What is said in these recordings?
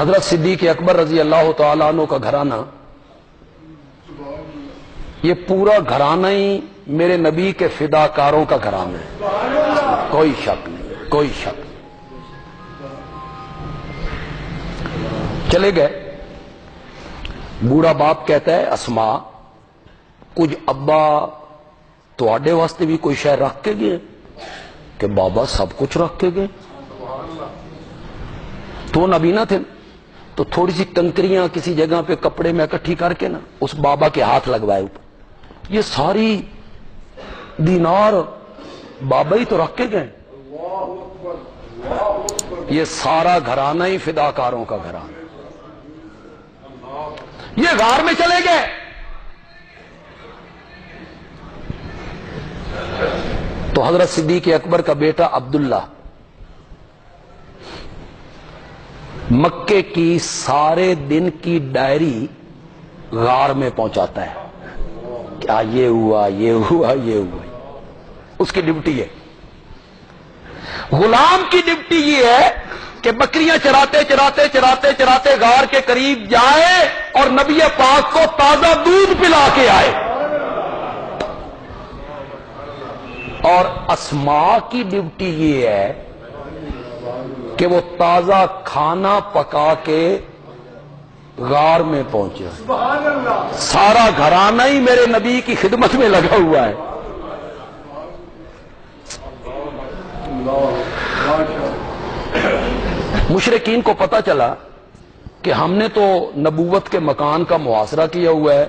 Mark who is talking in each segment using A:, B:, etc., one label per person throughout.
A: حضرت صدیق اکبر رضی اللہ تعالیٰ عنہ کا گھرانہ، یہ پورا گھرانہ ہی میرے نبی کے فداکاروں کا گھرانہ ہے، کوئی شک نہیں، کوئی شک نہیں۔ چلے گئے، بوڑھا باپ کہتا ہے اسما کچھ ابا تواڈے واسطے بھی کوئی شے رکھ کے گئے؟ کہ بابا سب کچھ رکھ کے گئے، تو نبی نہ تھے، تو تھوڑی سی کنکریاں کسی جگہ پہ کپڑے میں اکٹھی کر کے نا اس بابا کے ہاتھ لگوائے اوپر، یہ ساری دینار بابا ہی تو رکھ کے گئے، یہ سارا گھرانہ ہی فداکاروں کا گھرانہ، یہ غار میں چلے گئے۔ تو حضرت صدیق اکبر کا بیٹا عبداللہ مکے کی سارے دن کی ڈائری غار میں پہنچاتا ہے، کیا یہ ہوا یہ ہوا یہ ہوا، اس کی ڈیوٹی ہے۔ غلام کی ڈیوٹی یہ ہے کہ بکریاں چراتے چراتے چراتے چراتے غار کے قریب جائے اور نبی پاک کو تازہ دودھ پلا کے آئے، اور اسماء کی ڈیوٹی یہ ہے کہ وہ تازہ کھانا پکا کے غار میں پہنچے۔ سارا گھرانہ ہی میرے نبی کی خدمت میں لگا ہوا ہے۔ مشرکین کو پتا چلا کہ ہم نے تو نبوت کے مکان کا محاصرہ کیا ہوا ہے،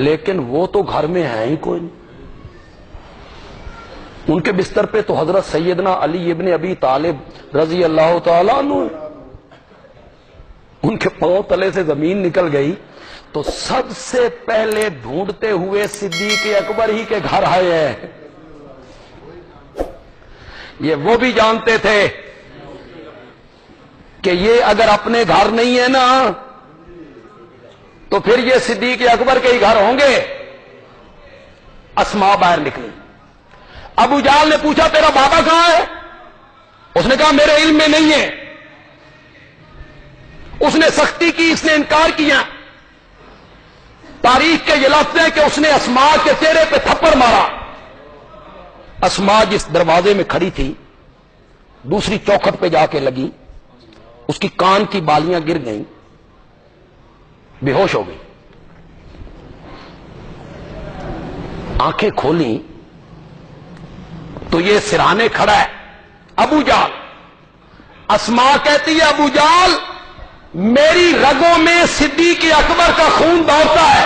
A: لیکن وہ تو گھر میں ہے ہی کوئی نہیں۔ ان کے بستر پہ تو حضرت سیدنا علی ابن ابی طالب رضی اللہ تعالیٰ عنہ، ان کے پاؤں تلے سے زمین نکل گئی تو سب سے پہلے ڈھونڈتے ہوئے صدیق اکبر ہی کے گھر آئے ہیں۔ یہ وہ بھی جانتے تھے کہ یہ اگر اپنے گھر نہیں ہے نا تو پھر یہ صدیق اکبر کے ہی گھر ہوں گے۔ اسماء باہر نکلی، ابو جہل نے پوچھا تیرا بابا کہاں ہے؟ اس نے کہا میرے علم میں نہیں ہے۔ اس نے سختی کی، اس نے انکار کیا۔ تاریخ کے یہ لفظ ہے کہ اس نے اسماء کے چہرے پہ تھپڑ مارا۔ اسماء جس دروازے میں کھڑی تھی دوسری چوکھٹ پہ جا کے لگی، اس کی کان کی بالیاں گر گئیں، بے ہوش ہو گئی۔ آنکھیں کھولیں تو یہ سرانے کھڑا ہے ابو جہل۔ اسماء کہتی ہے ابو جہل میری رگوں میں صدیق اکبر کا خون دوڑتا ہے،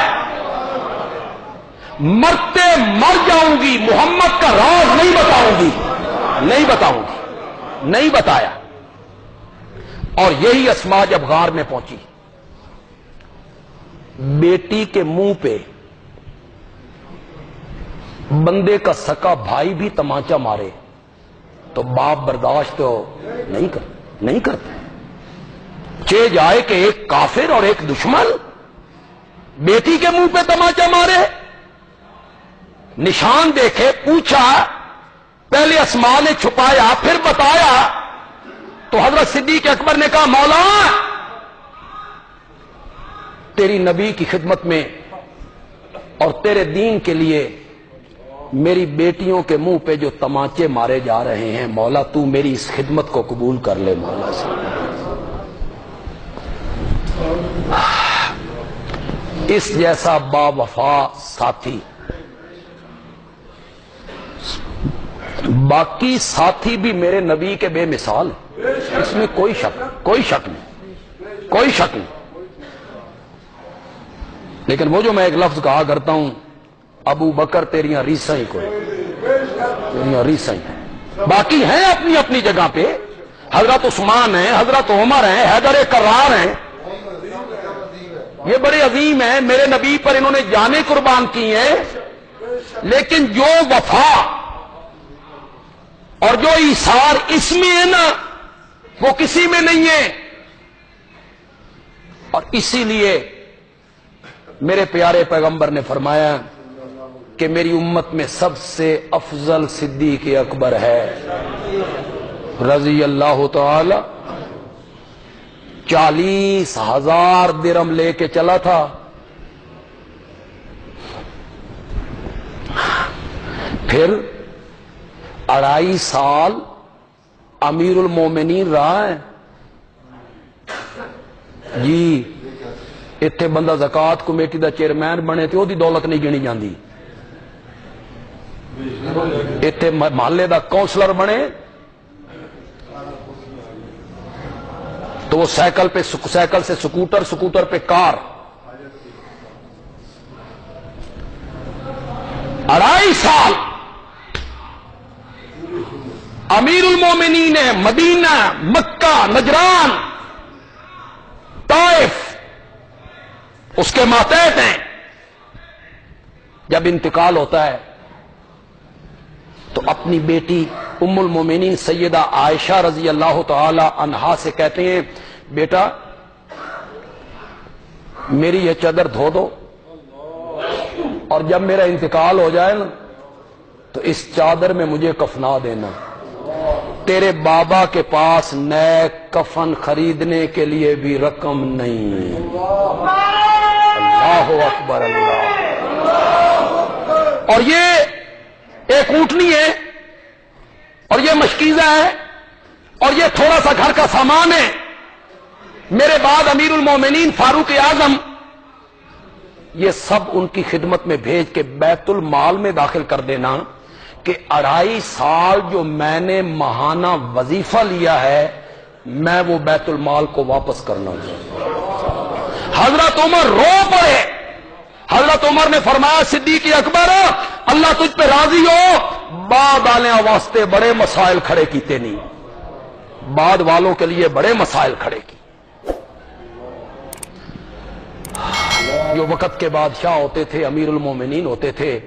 A: مرتے مر جاؤں گی، محمد کا راز نہیں بتاؤں گی، نہیں بتاؤں گی، نہیں بتایا۔ اور یہی اسماء جب غار میں پہنچی، بیٹی کے منہ پہ بندے کا سکا بھائی بھی تمانچہ مارے تو باپ برداشت تو نہیں کرتے، چے جائے کہ ایک کافر اور ایک دشمن بیٹی کے منہ پہ تمانچہ مارے۔ نشان دیکھے، پوچھا، پہلے اسماء نے چھپایا پھر بتایا تو حضرت صدیق اکبر نے کہا مولا تیری نبی کی خدمت میں اور تیرے دین کے لیے میری بیٹیوں کے منہ پہ جو تمانچے مارے جا رہے ہیں، مولا تو میری اس خدمت کو قبول کر لے مولا سے۔ اس جیسا با وفا ساتھی، باقی ساتھی بھی میرے نبی کے بے مثال ہیں، اس میں کوئی شک نہیں، کوئی شک نہیں۔ لیکن وہ جو میں ایک لفظ کہا کرتا ہوں، ابو بکر تیریاں ریساں ہی کوئی، تیریاں ریساں ہی، باقی ہیں اپنی اپنی جگہ پہ۔ حضرت عثمان ہیں، حضرت عمر ہیں، حیدر کرار ہیں، یہ بڑے عظیم ہیں، میرے نبی پر انہوں نے جانیں قربان کی ہیں، لیکن جو وفا اور جو ایثار اس میں ہے نا وہ کسی میں نہیں ہے۔ اور اسی لیے میرے پیارے پیغمبر نے فرمایا کہ میری امت میں سب سے افضل صدیق اکبر ہے رضی اللہ تعالی۔ 40,000 درہم لے کے چلا تھا. پھر 2.5 سال امیر المومنین رہا ہے جی. اتنے بندہ زکات کمیٹی دا چیئرمین بنے تے دی دولت نہیں گنی جاندی. اتنے محلے دا کونسلر بنے تو وہ سائیکل سے سکوٹر پہ کار. 2.5 سال امیر المومنین ہے. مدینہ، مکہ، نجران، طائف اس کے ماتحت ہیں. جب انتقال ہوتا ہے تو اپنی بیٹی ام المومنین سیدہ عائشہ رضی اللہ تعالی عنہا سے کہتے ہیں بیٹا میری یہ چادر دھو دو اور جب میرا انتقال ہو جائے نا تو اس چادر میں مجھے کفنا دینا. تیرے بابا کے پاس نئے کفن خریدنے کے لیے بھی رقم نہیں. اللہ اکبر اللہ. اور یہ ایک اونٹنی ہے اور یہ مشکیزہ ہے اور یہ تھوڑا سا گھر کا سامان ہے. میرے بعد امیر المومنین فاروق اعظم یہ سب ان کی خدمت میں بھیج کے بیت المال میں داخل کر دینا کہ 2.5 سال جو میں نے ماہانہ وظیفہ لیا ہے میں وہ بیت المال کو واپس کرنا چاہتا. حضرت عمر رو پڑے. حضرت عمر نے فرمایا صدیق اکبر اللہ تجھ پہ راضی ہو. بعد والے واسطے بڑے مسائل کھڑے کیتے نہیں. بعد والوں کے لیے بڑے مسائل کھڑے کی. جو وقت کے بادشاہ ہوتے تھے امیر المومنین ہوتے تھے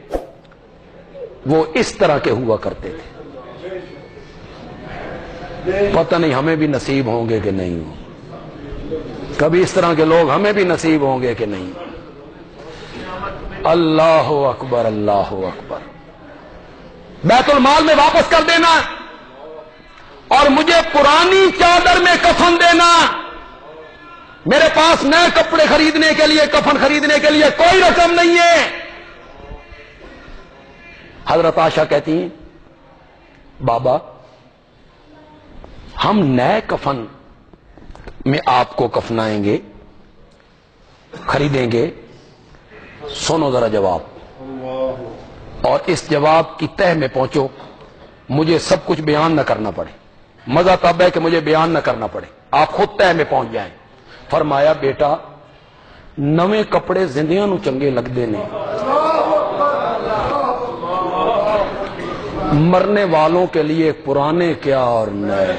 A: وہ اس طرح کے ہوا کرتے تھے. پتہ نہیں ہمیں بھی نصیب ہوں گے کہ نہیں ہوں. کبھی اس طرح کے لوگ ہمیں بھی نصیب ہوں گے کہ نہیں. اللہ اکبر اللہ اکبر. بیت المال میں واپس کر دینا اور مجھے پرانی چادر میں کفن دینا. میرے پاس نئے کپڑے خریدنے کے لیے کفن خریدنے کے لیے کوئی رقم نہیں ہے. حضرت عائشہ کہتی ہیں بابا ہم نئے کفن میں آپ کو کفنائیں گے خریدیں گے. سنو ذرا جواب اور اس جواب کی تہ میں پہنچو. مجھے سب کچھ بیان نہ کرنا پڑے. مزہ تب ہے کہ مجھے بیان نہ کرنا پڑے. آپ خود تہ میں پہنچ جائیں. فرمایا بیٹا نویں کپڑے زندیاں نو چنگے لگدے نے. مرنے والوں کے لیے پرانے کیا اور نئے.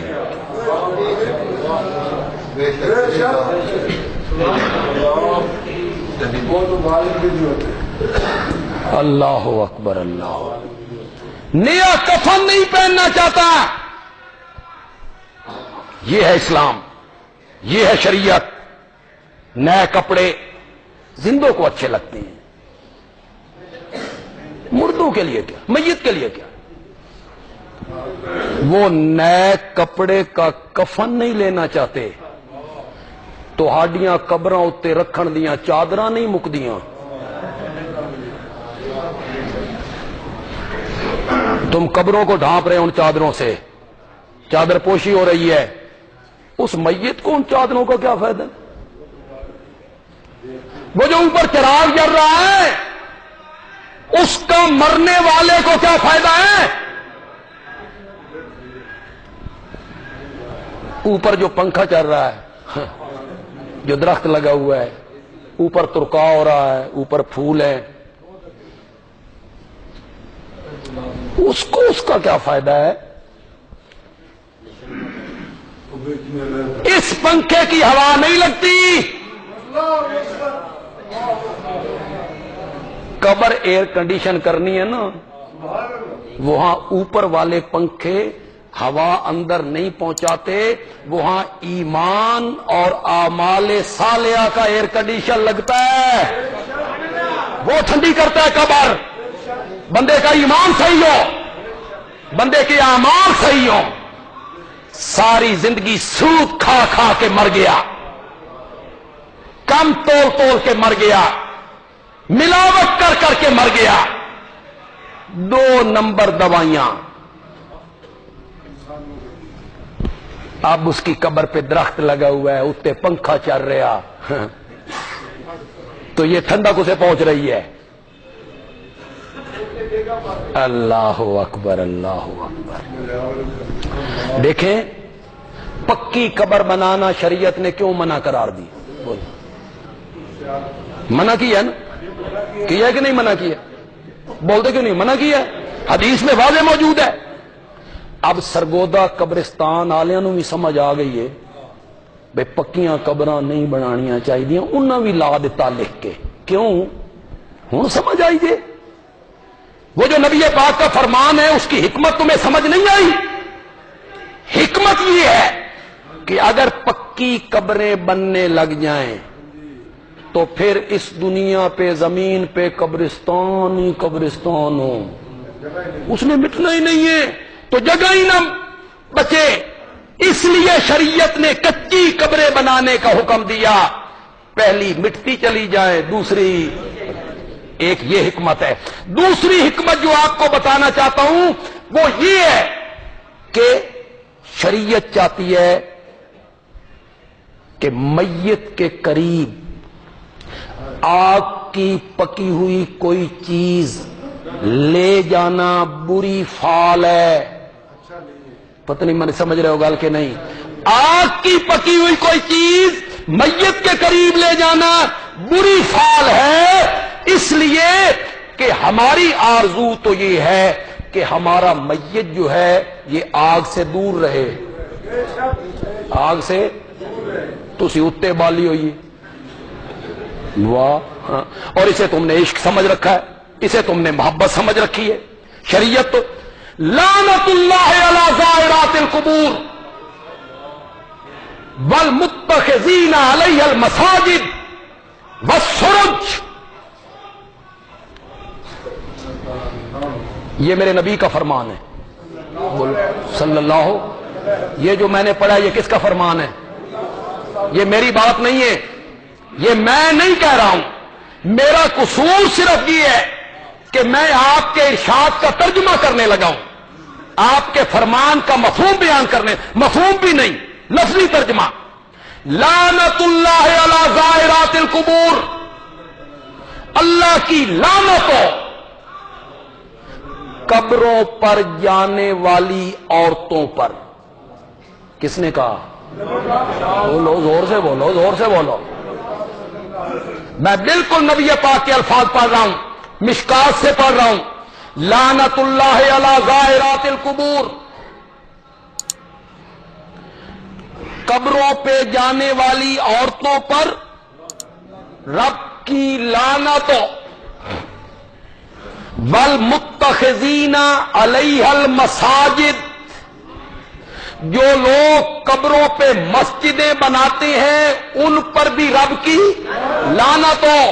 A: اللہ اکبر اللہ. نیا کفن نہیں پہننا چاہتا. یہ ہے اسلام, یہ ہے شریعت. نئے کپڑے زندوں کو اچھے لگتے ہیں, مردوں کے لیے کیا, میت کے لیے کیا. وہ نئے کپڑے کا کفن نہیں لینا چاہتے تو ہاڈیاں قبراں اتے رکھن دیاں چادراں نہیں مکدیاں. تم قبروں کو ڈھانپ رہے ان چادروں سے, چادر پوشی ہو رہی ہے. اس میت کو ان چادروں کا کیا فائدہ. وہ جو اوپر چراغ جل رہا ہے اس کا مرنے والے کو کیا فائدہ ہے. اوپر جو پنکھا چل رہا ہے, جو درخت لگا ہوا ہے, اوپر ترکا ہو رہا ہے, اوپر پھول ہے, اس کو اس کا کیا فائدہ ہے. اس پنکھے کی ہوا نہیں لگتی. قبر ایئر کنڈیشن کرنی ہے نا, وہاں اوپر والے پنکھے ہوا اندر نہیں پہنچاتے, وہاں ایمان اور اعمال صالحہ کا ایئر کنڈیشن لگتا ہے. وہ ٹھنڈی کرتا ہے قبر. بندے کا ایمان صحیح ہو, بندے کے اعمال صحیح ہو. ساری زندگی سود کھا کھا کے مر گیا, کم تول کے مر گیا، ملاوٹ کر کے مر گیا، 2 نمبر دوائیاں. اب اس کی قبر پہ درخت لگا ہوا ہے، اتنے پنکھا چل رہا، تو یہ ٹھنڈک اسے پہنچ رہی ہے. اللہ اکبر، اللہ اکبر. دیکھیں پکی قبر بنانا شریعت نے کیوں منع قرار دی؟ منع کیا نا، کیا کہ نہیں منع کیا؟ بولتے کیوں نہیں؟ منع کیا، حدیث میں واضح موجود ہے. اب سرگودا قبرستان والوں نو بھی سمجھ آ گئی ہے بھئی پکیاں قبراں نہیں بنانیاں چاہیے، انہاں بھی لا دیتا لکھ کے. کیوں؟ ہن سمجھ آئی جے وہ جو نبی پاک کا فرمان ہے اس کی حکمت تمہیں سمجھ نہیں آئی؟ حکمت یہ ہے کہ اگر پکی قبریں بننے لگ جائیں تو پھر اس دنیا پہ زمین پہ قبرستان ہی قبرستان ہو، اس نے مٹنا ہی نہیں ہے تو جگہ ہی نہ بچے. اس لیے شریعت نے کچی قبریں بنانے کا حکم دیا، پہلی مٹتی چلی جائے، دوسری. ایک یہ حکمت ہے. دوسری حکمت جو آپ کو بتانا چاہتا ہوں وہ یہ ہے کہ شریعت چاہتی ہے کہ میت کے قریب آگ کی پکی ہوئی کوئی چیز لے جانا بری فعل ہے. پتہ نہیں میں سمجھ رہے ہو گال کہ نہیں؟ آگ کی پکی ہوئی کوئی چیز میت کے قریب لے جانا بری فعل ہے، اس لیے کہ ہماری آرزو تو یہ ہے کہ ہمارا میت جو ہے یہ آگ سے دور رہے. آگ سے تو اسی اتے بالی ہوئی. واہ. ہاں. اور اسے تم نے عشق سمجھ رکھا ہے، اسے تم نے محبت سمجھ رکھی ہے. شریعت تو لعنت اللہ علی زائرات القبور والمتخذین علیہ المساجد والسرج. یہ میرے نبی کا فرمان ہے صلی اللہ. یہ جو میں نے پڑھا یہ کس کا فرمان ہے؟ یہ میری بات نہیں ہے، یہ میں نہیں کہہ رہا ہوں. میرا قصور صرف یہ ہے کہ میں آپ کے ارشاد کا ترجمہ کرنے لگا ہوں، آپ کے فرمان کا مفہوم بیان کرنے، مفہوم بھی نہیں لفظی ترجمہ. لعنت اللہ علی زائرات القبور، اللہ کی لعنت ہو قبروں پر جانے والی عورتوں پر. کس نے کہا؟ بولو زور سے، بولو زور سے بولو. میں بالکل نبی پاک کے الفاظ پڑھ رہا ہوں، مشکات سے پڑھ رہا ہوں. لعنت اللہ علی زائرات القبور، قبروں پہ جانے والی عورتوں پر رب کی لعنت ہو. والمتخذین علیہ المساجد، جو لوگ قبروں پہ مسجدیں بناتے ہیں ان پر بھی رب کی لعنت ہو.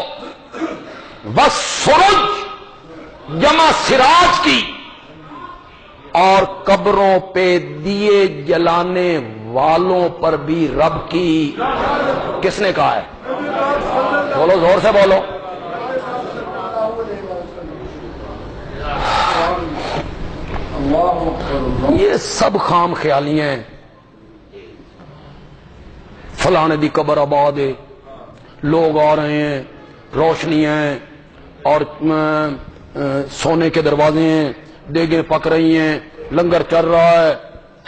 A: والسرج، جمع سراج کی، اور قبروں پہ دیے جلانے والوں پر بھی رب کی. کس نے کہا ہے؟ بولو زور سے بولو. یہ سب خام خیالیاں ہیں. فلانے دی قبر آباد ہے، لوگ آ رہے ہیں، روشنیاں ہیں اور سونے کے دروازے ہیں، دیگیں پک رہی ہیں، لنگر چل رہا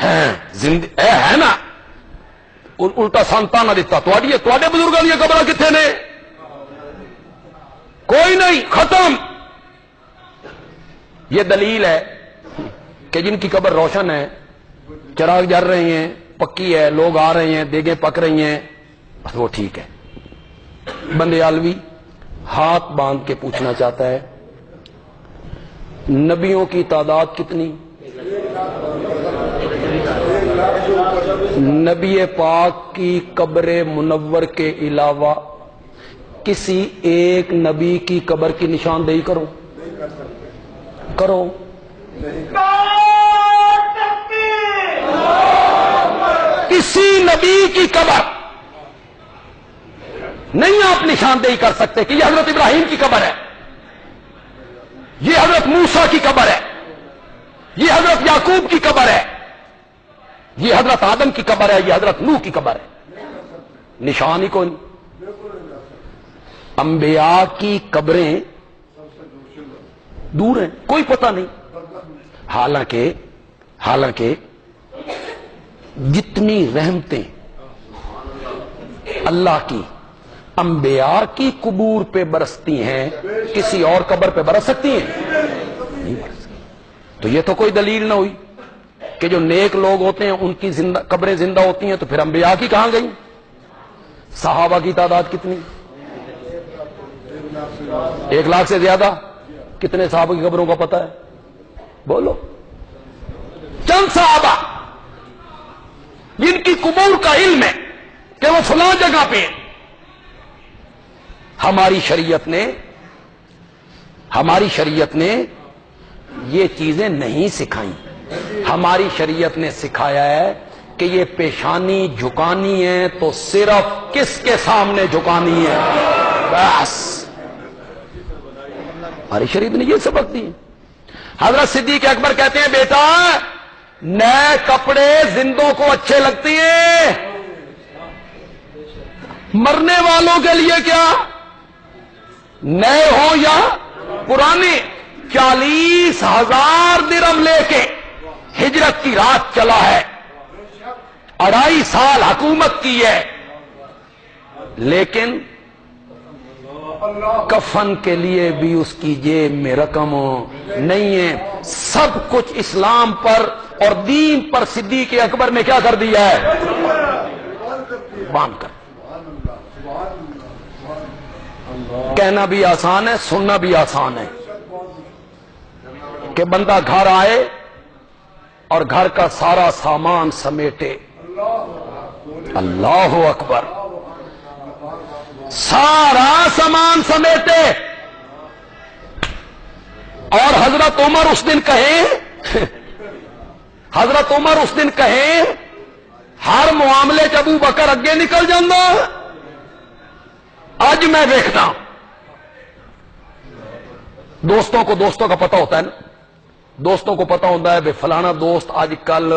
A: ہے نا. الٹا سانتا نہ دیتا تھوڑے بزرگوں کی قبر کتنے نے؟ کوئی نہیں، ختم. یہ دلیل ہے کہ جن کی قبر روشن ہے، چراغ جل رہے ہیں، پکی ہے، لوگ آ رہے ہیں، دیگیں پک رہی ہیں، بس وہ ٹھیک ہے. بندے عالوی ہاتھ باندھ کے پوچھنا چاہتا ہے نبیوں کی تعداد کتنی؟ نبی پاک کی قبر منور کے علاوہ کسی ایک نبی کی قبر کی نشاندہی کرو. کسی نبی کی قبر نہیں آپ نشاندہی کر سکتے کہ یہ حضرت ابراہیم کی قبر ہے، یہ حضرت موسیٰ کی قبر ہے، یہ حضرت یعقوب کی قبر ہے، یہ حضرت آدم کی قبر ہے، یہ حضرت نوح کی قبر ہے، نشان ہی کوئی نہیں۔ انبیاء کی قبریں دور ہیں، کوئی پتہ نہیں۔ حالانکہ جتنی رحمتیں اللہ کی انبیاء کی قبور پہ برستی ہیں کسی اور قبر پہ برس سکتی ہیں؟ نہیں برس سکتی۔ تو یہ تو کوئی دلیل نہ ہوئی کہ جو نیک لوگ ہوتے ہیں ان کی قبریں زندہ ہوتی ہیں، تو پھر انبیاء کی کہاں گئی؟ صحابہ کی تعداد کتنی؟ 1 لاکھ سے زیادہ۔ کتنے صحابہ کی قبروں کا پتہ ہے؟ بولو۔ چند صحابہ جن کی قبور کا علم ہے کہ وہ فلاں جگہ پہ ہیں۔ ہماری شریعت نے یہ چیزیں نہیں سکھائیں۔ ہماری شریعت نے سکھایا ہے کہ یہ پیشانی جھکانی ہے تو صرف کس کے سامنے جھکانی ہے؟ بس ہماری شریعت نے یہ سبق دی۔ حضرت صدیق اکبر کہتے ہیں بیٹا نئے کپڑے زندوں کو اچھے لگتے ہیں، مرنے والوں کے لیے کیا نئے ہوں یا پرانے۔ 40,000 درہم لے کے ہجرت کی رات چلا ہے، 2.5 سال حکومت کی ہے، لیکن کفن کے لیے بھی اس کی جیب میں رقم نہیں ہے۔ سب کچھ اسلام پر اور دین پر صدیق اکبر نے کیا کر دیا ہے؟ باندھ کر۔ کہنا بھی آسان ہے، سننا بھی آسان ہے کہ بندہ گھر آئے اور گھر کا سارا سامان سمیٹے۔ اللہ اکبر، سارا سامان سمیٹے، اور حضرت عمر اس دن کہیں ہر معاملے چ ابو بکر اگے نکل جانا۔ آج میں دیکھنا دوستوں کا پتہ ہوتا ہے نا، دوستوں کو پتہ ہوتا ہے بے فلانا دوست آج کل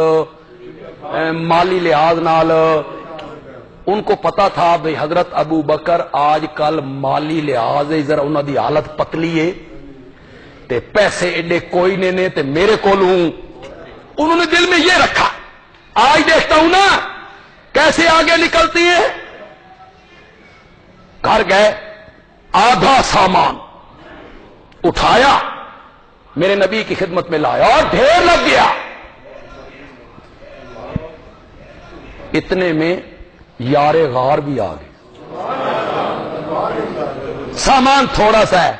A: مالی لحاظ نال ان کو پتا تھا بھئی حضرت ابو بکر آج کل مالی لحاظ ذرا انہوں دی حالت پتلی ہے تے پیسے ایڈے کوئی نے تے میرے کولوں، انہوں نے دل میں یہ رکھا۔ آج دیکھتا ہوں نا کیسے آگے نکلتی ہیں۔ گھر گئے، آدھا سامان اٹھایا، میرے نبی کی خدمت میں لایا اور ڈھیر لگ گیا۔ اتنے میں یار غار بھی آ گئے۔ سامان تھوڑا سا ہے،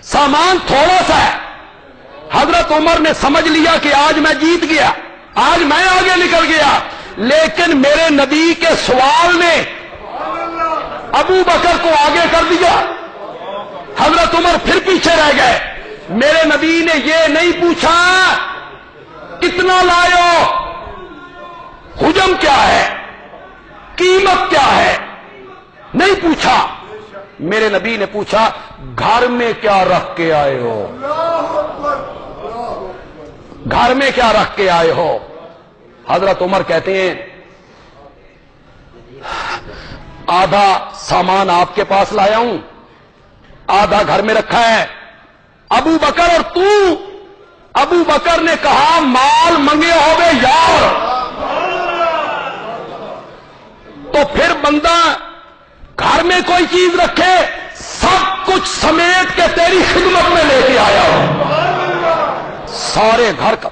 A: سامان تھوڑا سا ہے۔ حضرت عمر نے سمجھ لیا کہ آج میں جیت گیا، آج میں آگے نکل گیا، لیکن میرے نبی کے سوال نے ابو بکر کو آگے کر دیا۔ حضرت عمر پھر پیچھے رہ گئے۔ میرے نبی نے یہ نہیں پوچھا کتنا لائے ہو، حجم کیا ہے، قیمت کیا ہے، نہیں پوچھا۔ میرے نبی نے پوچھا گھر میں کیا رکھ کے آئے ہو، گھر میں کیا رکھ کے آئے ہو۔ حضرت عمر کہتے ہیں آدھا سامان آپ کے پاس لایا ہوں، آدھا گھر میں رکھا ہے۔ ابو بکر اور تو، ابو بکر نے کہا مال منگے ہوئے یار، تو پھر بندہ گھر میں کوئی چیز رکھے، سب کچھ سمیٹ کے تیری خدمت میں لے کے آیا ہو، سارے گھر کا۔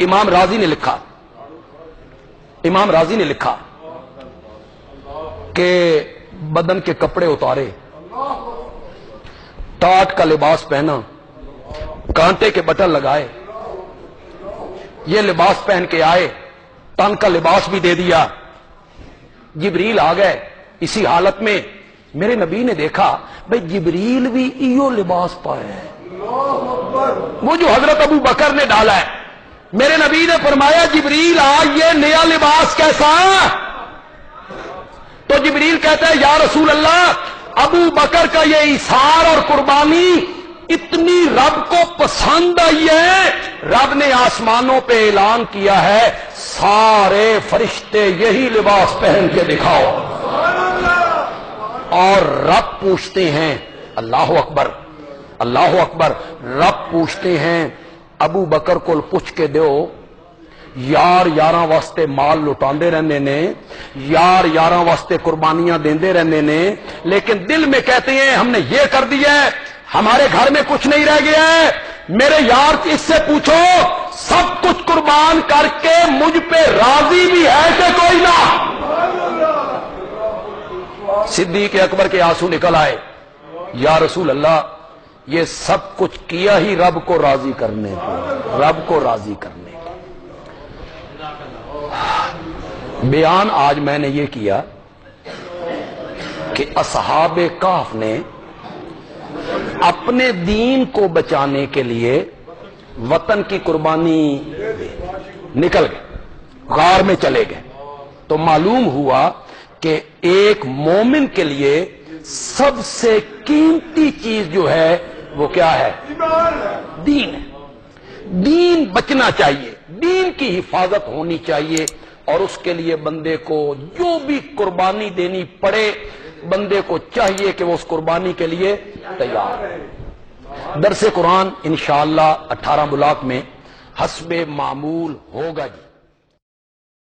A: امام راضی نے لکھا کہ بدن کے کپڑے اتارے، ٹاٹ کا لباس پہنا، کانٹے کے بٹن لگائے، یہ لباس پہن کے آئے، تن کا لباس بھی دے دیا۔ جبریل آ گئے اسی حالت میں۔ میرے نبی نے دیکھا بھئی جبریل بھی ایو لباس پایا ہے، وہ جو حضرت ابو بکر نے ڈالا ہے۔ میرے نبی نے فرمایا جبریل آج یہ نیا لباس کیسا؟ تو جبریل کہتا ہے یا رسول اللہ ابو بکر کا یہ ایثار اور قربانی اتنی رب کو پسند آئی ہے، رب نے آسمانوں پہ اعلان کیا ہے سارے فرشتے یہی لباس پہن کے دکھاؤ، اور رب پوچھتے ہیں اللہ اکبر اللہ اکبر، رب پوچھتے ہیں ابو بکر کو پوچھ کے دو یار یاراں واسطے مال لٹاندے رہنے نے، یار یاراں واسطے قربانیاں دیندے رہنے نے، لیکن دل میں کہتے ہیں ہم نے یہ کر دیا ہے، ہمارے گھر میں کچھ نہیں رہ گیا ہے، میرے یار اس سے پوچھو سب کچھ قربان کر کے مجھ پہ راضی بھی ہے کہ کوئی نہ؟ صدیق اکبر کے آنسو نکل آئے، یا رسول اللہ یہ سب کچھ کیا ہی رب کو راضی کرنے کو، رب کو راضی کرنے کو۔ بیان آج میں نے یہ کیا کہ اصحاب کہف نے اپنے دین کو بچانے کے لیے وطن کی قربانی نکل گئے، غار میں چلے گئے، تو معلوم ہوا کہ ایک مومن کے لیے سب سے قیمتی چیز جو ہے وہ کیا ہے؟ دین ہے۔ دین بچنا چاہیے، دین کی حفاظت ہونی چاہیے، اور اس کے لیے بندے کو جو بھی قربانی دینی پڑے بندے کو چاہیے کہ وہ اس قربانی کے لیے تیار ہے۔ درس قرآن انشاءاللہ 18 بلاک میں حسب معمول ہوگا جی۔